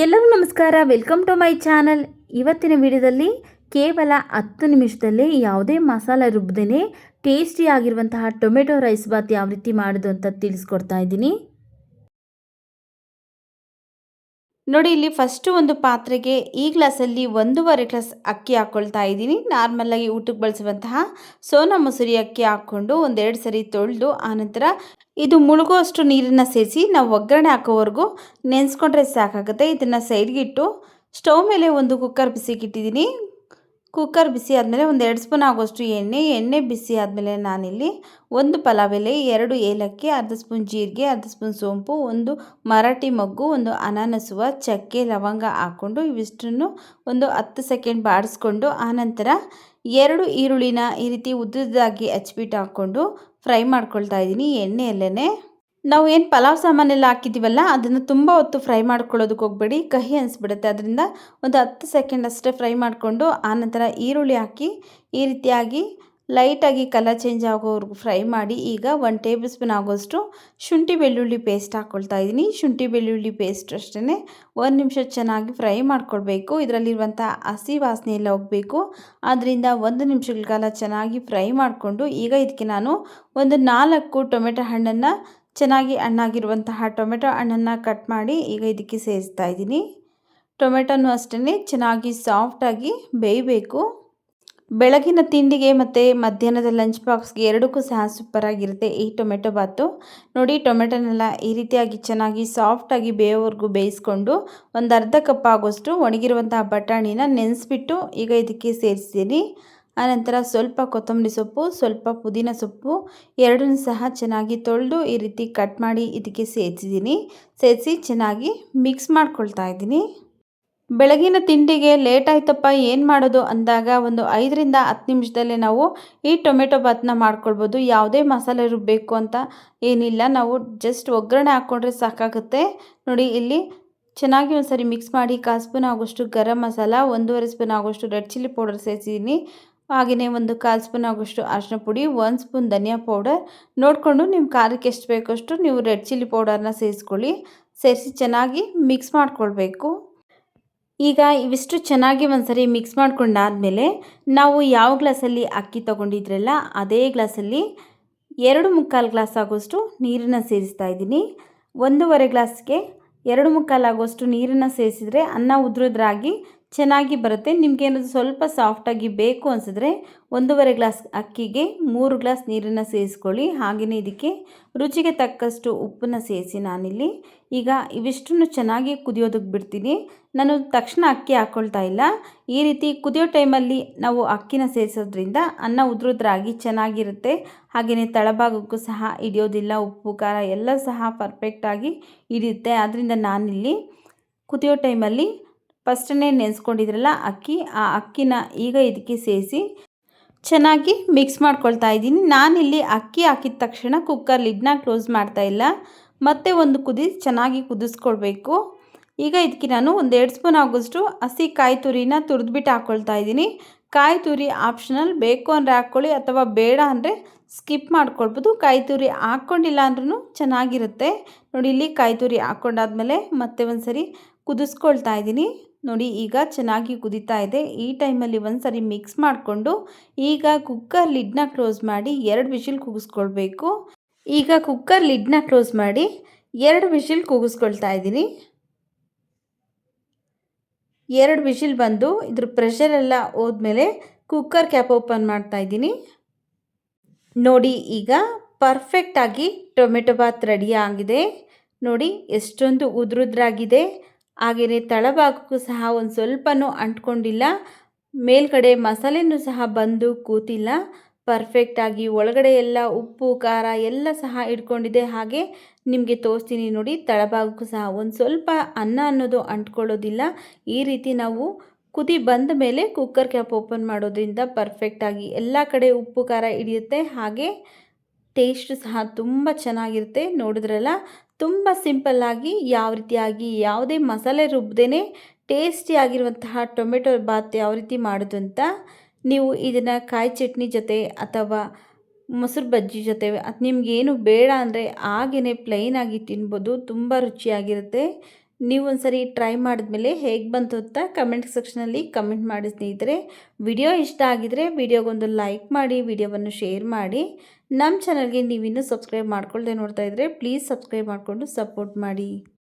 ಎಲ್ಲರೂ ನಮಸ್ಕಾರ, welcome to my channel. ಇವತ್ತಿನ ವಿಡಿಯೋದಲ್ಲಿ ಕೇವಲ 10 ನಿಮಿಷದಲ್ಲಿ ಯಾವುದೇ ಮಸಾಲೆ ರುಬ್ಬದೇನೆ ಟೇಸ್ಟಿಯಾಗಿರುವಂತಹ ಟೊಮೆಟೊ ರೈಸ್ ಬಾತ್ ಯಾವ ರೀತಿ ಮಾಡೋದು ಅಂತ ತಿಳಿಸ್ಕೊಡ್ತಾ ಇದ್ದೀನಿ. ನೋಡಿ, ಇಲ್ಲಿ ಫಸ್ಟು ಒಂದು ಪಾತ್ರೆಗೆ ಈ ಗ್ಲಾಸಲ್ಲಿ 1.5 ಗ್ಲಾಸ್ ಅಕ್ಕಿ ಹಾಕ್ಕೊಳ್ತಾ ಇದ್ದೀನಿ. ನಾರ್ಮಲಾಗಿ ಊಟಕ್ಕೆ ಬಳಸುವಂತಹ ಸೋನಾ ಮಸೂರಿ ಅಕ್ಕಿ ಹಾಕ್ಕೊಂಡು ಒಂದೆರಡು ಸರಿ ತೊಳೆದು ಆನಂತರ ಇದು ಮುಳುಗುವಷ್ಟು ನೀರನ್ನು ಸೇರಿಸಿ ನಾವು ಒಗ್ಗರಣೆ ಹಾಕೋವರೆಗೂ ನೆನೆಸ್ಕೊಂಡ್ರೆ ಸಾಕಾಗುತ್ತೆ. ಇದನ್ನು ಸೈಡ್ಗಿಟ್ಟು ಸ್ಟವ್ ಮೇಲೆ ಒಂದು ಕುಕ್ಕರ್ ಬಿಸಿಗಿಟ್ಟಿದ್ದೀನಿ. ಕುಕ್ಕರ್ ಬಿಸಿ ಆದಮೇಲೆ ಒಂದು 2 ಸ್ಪೂನ್ ಆಗೋಷ್ಟು ಎಣ್ಣೆ ಬಿಸಿ ಆದಮೇಲೆ ನಾನಿಲ್ಲಿ ಒಂದು ಪಲಾವ್ ಎಲೆ, 2 ಏಲಕ್ಕಿ, ಅರ್ಧ ಸ್ಪೂನ್ ಜೀರಿಗೆ, ಅರ್ಧ ಸ್ಪೂನ್ ಸೋಂಪು, ಒಂದು ಮರಾಠಿ ಮೊಗ್ಗು, ಒಂದು ಅನಾನಸುವ, ಚಕ್ಕೆ, ಲವಂಗ ಹಾಕ್ಕೊಂಡು ಇವಿಷ್ಟನ್ನು ಒಂದು 10 ಸೆಕೆಂಡ್ ಬಾಡಿಸ್ಕೊಂಡು ಆನಂತರ 2 ಈರುಳ್ಳಿನ ಈ ರೀತಿ ಉದ್ದುದ್ದಾಗಿ ಹಚ್ಬಿಟ್ಟು ಹಾಕ್ಕೊಂಡು ಫ್ರೈ ಮಾಡ್ಕೊಳ್ತಾ ಇದ್ದೀನಿ ಎಣ್ಣೆಯಲ್ಲೇ. ನಾವು ಏನು ಪಲಾವ್ ಸಾಮಾನೆಲ್ಲ ಹಾಕಿದ್ದೀವಲ್ಲ ಅದನ್ನು ತುಂಬ ಹೊತ್ತು ಫ್ರೈ ಮಾಡ್ಕೊಳ್ಳೋದಕ್ಕೆ ಹೋಗಬೇಡಿ, ಕಹಿ ಅನಿಸ್ಬಿಡುತ್ತೆ. ಅದರಿಂದ ಒಂದು 10 ಸೆಕೆಂಡ್ ಅಷ್ಟೇ ಫ್ರೈ ಮಾಡಿಕೊಂಡು ಆನಂತರ ಈರುಳ್ಳಿ ಹಾಕಿ ಈ ರೀತಿಯಾಗಿ ಲೈಟಾಗಿ ಕಲರ್ ಚೇಂಜ್ ಆಗೋವರೆಗೂ ಫ್ರೈ ಮಾಡಿ ಈಗ 1 ಟೇಬಲ್ ಸ್ಪೂನ್ ಆಗೋಷ್ಟು ಶುಂಠಿ ಬೆಳ್ಳುಳ್ಳಿ ಪೇಸ್ಟ್ ಹಾಕ್ಕೊಳ್ತಾ ಇದ್ದೀನಿ. ಶುಂಠಿ ಬೆಳ್ಳುಳ್ಳಿ ಪೇಸ್ಟ್ ಅಷ್ಟೇ 1 ನಿಮಿಷ ಚೆನ್ನಾಗಿ ಫ್ರೈ ಮಾಡ್ಕೊಳ್ಬೇಕು. ಇದರಲ್ಲಿರುವಂಥ ಹಸಿ ವಾಸನೆ ಎಲ್ಲ ಹೋಗಬೇಕು. ಆದ್ದರಿಂದ 1 ನಿಮಿಷಗಳ ಕಾಲ ಚೆನ್ನಾಗಿ ಫ್ರೈ ಮಾಡಿಕೊಂಡು ಈಗ ಇದಕ್ಕೆ ನಾನು ಒಂದು 4 ಟೊಮೆಟೊ ಹಣ್ಣನ್ನು ಚೆನ್ನಾಗಿ ಹಣ್ಣಾಗಿರುವಂತಹ ಟೊಮೆಟೊ ಹಣ್ಣನ್ನು ಕಟ್ ಮಾಡಿ ಈಗ ಇದಕ್ಕೆ ಸೇರಿಸ್ತಾ ಇದ್ದೀನಿ. ಟೊಮೆಟೊನೂ ಅಷ್ಟೇ ಚೆನ್ನಾಗಿ ಸಾಫ್ಟಾಗಿ ಬೇಯಬೇಕು. ಬೆಳಗಿನ ತಿಂಡಿಗೆ ಮತ್ತು ಮಧ್ಯಾಹ್ನದ ಲಂಚ್ ಬಾಕ್ಸ್ಗೆ ಎರಡಕ್ಕೂ ಸಹ ಸೂಪರಾಗಿರುತ್ತೆ ಈ ಟೊಮೆಟೊ ಬಾತು. ನೋಡಿ, ಟೊಮೆಟೊನೆಲ್ಲ ಈ ರೀತಿಯಾಗಿ ಚೆನ್ನಾಗಿ ಸಾಫ್ಟಾಗಿ ಬೇಯೋವರೆಗೂ ಬೇಯಿಸ್ಕೊಂಡು ಒಂದು ಅರ್ಧ ಕಪ್ ಆಗೋಷ್ಟು ಒಣಗಿರುವಂತಹ ಬಟಾಣಿನ ನೆನೆಸ್ಬಿಟ್ಟು ಈಗ ಇದಕ್ಕೆ ಸೇರಿಸ್ತೀನಿ. ಆನಂತರ ಸ್ವಲ್ಪ ಕೊತ್ತಂಬರಿ ಸೊಪ್ಪು, ಸ್ವಲ್ಪ ಪುದೀನ ಸೊಪ್ಪು ಎರಡನ್ನೂ ಸಹ ಚೆನ್ನಾಗಿ ತೊಳೆದು ಈ ರೀತಿ ಕಟ್ ಮಾಡಿ ಇದಕ್ಕೆ ಸೇರಿಸಿ ಚೆನ್ನಾಗಿ ಮಿಕ್ಸ್ ಮಾಡ್ಕೊಳ್ತಾ ಇದ್ದೀನಿ. ಬೆಳಗಿನ ತಿಂಡಿಗೆ ಲೇಟ್ ಆಯ್ತಪ್ಪ ಏನು ಮಾಡೋದು ಅಂದಾಗ ಒಂದು 5ರಿಂದ 10 ನಿಮಿಷದಲ್ಲೇ ನಾವು ಈ ಟೊಮೆಟೊ ಬಾತನ್ನ ಮಾಡ್ಕೊಳ್ಬೋದು. ಯಾವುದೇ ಮಸಾಲೆ ರುಬ್ಬಬೇಕು ಅಂತ ಏನಿಲ್ಲ, ನಾವು ಜಸ್ಟ್ ಒಗ್ಗರಣೆ ಹಾಕ್ಕೊಂಡ್ರೆ ಸಾಕಾಗುತ್ತೆ. ನೋಡಿ, ಇಲ್ಲಿ ಚೆನ್ನಾಗಿ ಒಂದು ಸರಿ ಮಿಕ್ಸ್ ಮಾಡಿ 1/4 ಸ್ಪೂನ್ ಆಗೋಷ್ಟು ಗರಂ ಮಸಾಲ, 1.5 ಸ್ಪೂನ್ ಆಗೋಷ್ಟು ರೆಡ್ ಚಿಲ್ಲಿ ಪೌಡರ್ ಸೇರಿಸಿದ್ದೀನಿ. ಹಾಗೆಯೇ ಒಂದು 1/4 ಸ್ಪೂನ್ ಆಗೋಷ್ಟು ಅರಿಶಿನ ಪುಡಿ, 1 ಸ್ಪೂನ್ ಧನಿಯಾ ಪೌಡರ್, ನೋಡಿಕೊಂಡು ನಿಮ್ಮ ಖಾರಕ್ಕೆ ಎಷ್ಟು ಬೇಕಷ್ಟು ನೀವು ರೆಡ್ ಚಿಲ್ಲಿ ಪೌಡರ್ನ ಸೇರಿಸ್ಕೊಳ್ಳಿ. ಸೇರಿಸಿ ಚೆನ್ನಾಗಿ ಮಿಕ್ಸ್ ಮಾಡ್ಕೊಳ್ಬೇಕು. ಈಗ ಇವಿಷ್ಟು ಚೆನ್ನಾಗಿ ಒಂದ್ಸರಿ ಮಿಕ್ಸ್ ಮಾಡ್ಕೊಂಡಾದಮೇಲೆ ನಾವು ಯಾವ ಗ್ಲಾಸಲ್ಲಿ ಅಕ್ಕಿ ತೊಗೊಂಡಿದ್ರಲ್ಲ ಅದೇ ಗ್ಲಾಸಲ್ಲಿ 2.25 ಗ್ಲಾಸ್ ಆಗೋಷ್ಟು ನೀರನ್ನು ಸೇರಿಸ್ತಾ ಇದ್ದೀನಿ. 1.5 ಗ್ಲಾಸ್ಗೆ 2.25 ಆಗೋಷ್ಟು ನೀರನ್ನು ಸೇರಿಸಿದರೆ ಅನ್ನ ಉದುರುದ್ರಾಗಿ ಚೆನ್ನಾಗಿ ಬರುತ್ತೆ. ನಿಮಗೇನಾದರೂ ಸ್ವಲ್ಪ ಸಾಫ್ಟಾಗಿ ಬೇಕು ಅನಿಸಿದ್ರೆ 1.5 ಗ್ಲಾಸ್ ಅಕ್ಕಿಗೆ 3 ಗ್ಲಾಸ್ ನೀರನ್ನು ಸೇರಿಸ್ಕೊಳ್ಳಿ. ಹಾಗೆಯೇ ಇದಕ್ಕೆ ರುಚಿಗೆ ತಕ್ಕಷ್ಟು ಉಪ್ಪನ್ನು ಸೇರಿಸಿ ನಾನಿಲ್ಲಿ ಈಗ ಇವಿಷ್ಟನ್ನು ಚೆನ್ನಾಗಿ ಕುದಿಯೋದಕ್ಕೆ ಬಿಡ್ತೀನಿ. ನಾನು ತಕ್ಷಣ ಅಕ್ಕಿ ಹಾಕ್ಕೊಳ್ತಾ ಇಲ್ಲ. ಈ ರೀತಿ ಕುದಿಯೋ ಟೈಮಲ್ಲಿ ನಾವು ಅಕ್ಕಿನ ಸೇರಿಸೋದ್ರಿಂದ ಅನ್ನ ಉದುರುದ್ರಾಗಿ ಚೆನ್ನಾಗಿರುತ್ತೆ. ಹಾಗೆಯೇ ತಳಭಾಗಕ್ಕೂ ಸಹ ಹಿಡಿಯೋದಿಲ್ಲ. ಉಪ್ಪು ಖಾರ ಎಲ್ಲ ಸಹ ಪರ್ಫೆಕ್ಟಾಗಿ ಹಿಡಿಯುತ್ತೆ. ಆದ್ದರಿಂದ ನಾನಿಲ್ಲಿ ಕುದಿಯೋ ಟೈಮಲ್ಲಿ ಫಸ್ಟನ್ನೇ ನೆನೆಸ್ಕೊಂಡಿದ್ರಲ್ಲ ಆ ಅಕ್ಕಿನ ಈಗ ಇದಕ್ಕೆ ಸೇರಿಸಿ ಚೆನ್ನಾಗಿ ಮಿಕ್ಸ್ ಮಾಡ್ಕೊಳ್ತಾ ಇದ್ದೀನಿ. ನಾನಿಲ್ಲಿ ಅಕ್ಕಿ ಹಾಕಿದ ತಕ್ಷಣ ಕುಕ್ಕರ್ ಲಿಡ್ನ ಕ್ಲೋಸ್ ಮಾಡ್ತಾ ಇಲ್ಲ, ಮತ್ತೆ ಒಂದು ಕುದಿ ಚೆನ್ನಾಗಿ ಕುದಿಸ್ಕೊಳ್ಬೇಕು. ಈಗ ಇದಕ್ಕೆ ನಾನು ಒಂದು 2 ಸ್ಪೂನ್ ಆಗೋಷ್ಟು ಹಸಿ ಕಾಯಿ ತುರಿನ ತುರಿದ್ಬಿಟ್ಟು ಹಾಕ್ಕೊಳ್ತಾ ಇದ್ದೀನಿ. ಕಾಯಿ ತುರಿ ಆಪ್ಷನಲ್, ಬೇಕು ಅಂದರೆ ಹಾಕ್ಕೊಳ್ಳಿ ಅಥವಾ ಬೇಡ ಅಂದರೆ ಸ್ಕಿಪ್ ಮಾಡ್ಕೊಳ್ಬೋದು. ಕಾಯಿ ತುರಿ ಹಾಕ್ಕೊಂಡಿಲ್ಲ ಅಂದ್ರೂ ಚೆನ್ನಾಗಿರುತ್ತೆ. ನೋಡಿ, ಇಲ್ಲಿ ಕಾಯಿ ತುರಿ ಹಾಕ್ಕೊಂಡಾದ್ಮೇಲೆ ಮತ್ತೆ ಒಂದು ಸರಿ ಕುದಿಸ್ಕೊಳ್ತಾ ಇದ್ದೀನಿ. ನೋಡಿ, ಈಗ ಚೆನ್ನಾಗಿ ಕುದೀತಾ ಇದೆ. ಈ ಟೈಮಲ್ಲಿ ಒಂದು ಸರಿ ಮಿಕ್ಸ್ ಮಾಡಿಕೊಂಡು ಈಗ ಕುಕ್ಕರ್ ಲಿಡ್ನ ಕ್ಲೋಸ್ ಮಾಡಿ 2 ವಿಷಿಲ್ ಕೂಗಿಸ್ಕೊಳ್ಬೇಕು. ಈಗ ಕುಕ್ಕರ್ ಲಿಡ್ನ ಕ್ಲೋಸ್ ಮಾಡಿ 2 ವಿಷಿಲ್ ಕೂಗಿಸ್ಕೊಳ್ತಾ ಇದ್ದೀನಿ. 2 ವಿಷಿಲ್ ಬಂದು ಇದ್ರ ಪ್ರೆಷರೆಲ್ಲ ಹೋದ್ಮೇಲೆ ಕುಕ್ಕರ್ ಕ್ಯಾಪ್ ಓಪನ್ ಮಾಡ್ತಾ ಇದ್ದೀನಿ. ನೋಡಿ, ಈಗ ಪರ್ಫೆಕ್ಟಾಗಿ ಟೊಮೆಟೊ ಬಾತ್ ರೆಡಿ ಆಗಿದೆ. ನೋಡಿ, ಎಷ್ಟೊಂದು ಉದುರುದ್ರಾಗಿದೆ. ಹಾಗೆಯೇ ತಳಭಾಗಕ್ಕೂ ಸಹ ಒಂದು ಸ್ವಲ್ಪನೂ ಅಂಟ್ಕೊಂಡಿಲ್ಲ. ಮೇಲ್ಗಡೆ ಮಸಾಲೆನೂ ಸಹ ಬಂದು ಕೂತಿಲ್ಲ. ಪರ್ಫೆಕ್ಟಾಗಿ ಒಳಗಡೆ ಎಲ್ಲ ಉಪ್ಪು ಖಾರ ಎಲ್ಲ ಸಹ ಇಟ್ಕೊಂಡಿದೆ. ಹಾಗೆ ನಿಮಗೆ ತೋರಿಸ್ತೀನಿ ನೋಡಿ, ತಳಭಾಗಕ್ಕೂ ಸಹ ಒಂದು ಸ್ವಲ್ಪ ಅನ್ನ ಅನ್ನೋದು ಅಂಟ್ಕೊಳ್ಳೋದಿಲ್ಲ. ಈ ರೀತಿ ನಾವು ಕುದಿ ಬಂದ ಮೇಲೆ ಕುಕ್ಕರ್ ಕ್ಯಾಪ್ ಓಪನ್ ಮಾಡೋದ್ರಿಂದ ಪರ್ಫೆಕ್ಟಾಗಿ ಎಲ್ಲ ಕಡೆ ಉಪ್ಪು ಖಾರ ಹಿಡಿಯುತ್ತೆ. ಹಾಗೆ ಟೇಸ್ಟ್ ಸಹ ತುಂಬ ಚೆನ್ನಾಗಿರುತ್ತೆ. ನೋಡಿದ್ರಲ್ಲ, ತುಂಬ ಸಿಂಪಲ್ಲಾಗಿ ಯಾವ ರೀತಿಯಾಗಿ ಯಾವುದೇ ಮಸಾಲೆ ರುಬ್ಬದೇನೆ ಟೇಸ್ಟಿಯಾಗಿರುವಂತಹ ಟೊಮೆಟೊ ಬಾತ್ ಯಾವ ರೀತಿ ಮಾಡೋದು ಅಂತ ನೀವು ಇದನ್ನು ಕಾಯಿ ಚಟ್ನಿ ಜೊತೆ ಅಥವಾ ಮೊಸರು ಬಜ್ಜಿ ಜೊತೆ ನಿಮಗೇನು ಬೇಡ ಅಂದರೆ ಹಾಗೆಯೇ ಪ್ಲೈನಾಗಿ ತಿನ್ಬೋದು. ತುಂಬ ರುಚಿಯಾಗಿರುತ್ತೆ. ನೀವು ಒಂದ್ಸರಿ ಟ್ರೈ ಮಾಡಿದ್ಮೇಲೆ ಹೇಗೆ ಬಂತು ಅಂತ ಕಮೆಂಟ್ ಸೆಕ್ಷನಲ್ಲಿ ಕಮೆಂಟ್ ಮಾಡಿ ಸ್ನೇಹಿತರೆ. ವಿಡಿಯೋ ಇಷ್ಟ ಆಗಿದರೆ ವಿಡಿಯೋಗೊಂದು ಲೈಕ್ ಮಾಡಿ, ವಿಡಿಯೋವನ್ನು ಶೇರ್ ಮಾಡಿ. ನಮ್ಮ ಚಾನಲ್ಗೆ ನೀವಿನ್ನೂ ಸಬ್ಸ್ಕ್ರೈಬ್ ಮಾಡ್ಕೊಳ್ಳದೆ ನೋಡ್ತಾ ಇದ್ದರೆ ಪ್ಲೀಸ್ ಸಬ್ಸ್ಕ್ರೈಬ್ ಮಾಡಿಕೊಂಡು ಸಪೋರ್ಟ್ ಮಾಡಿ.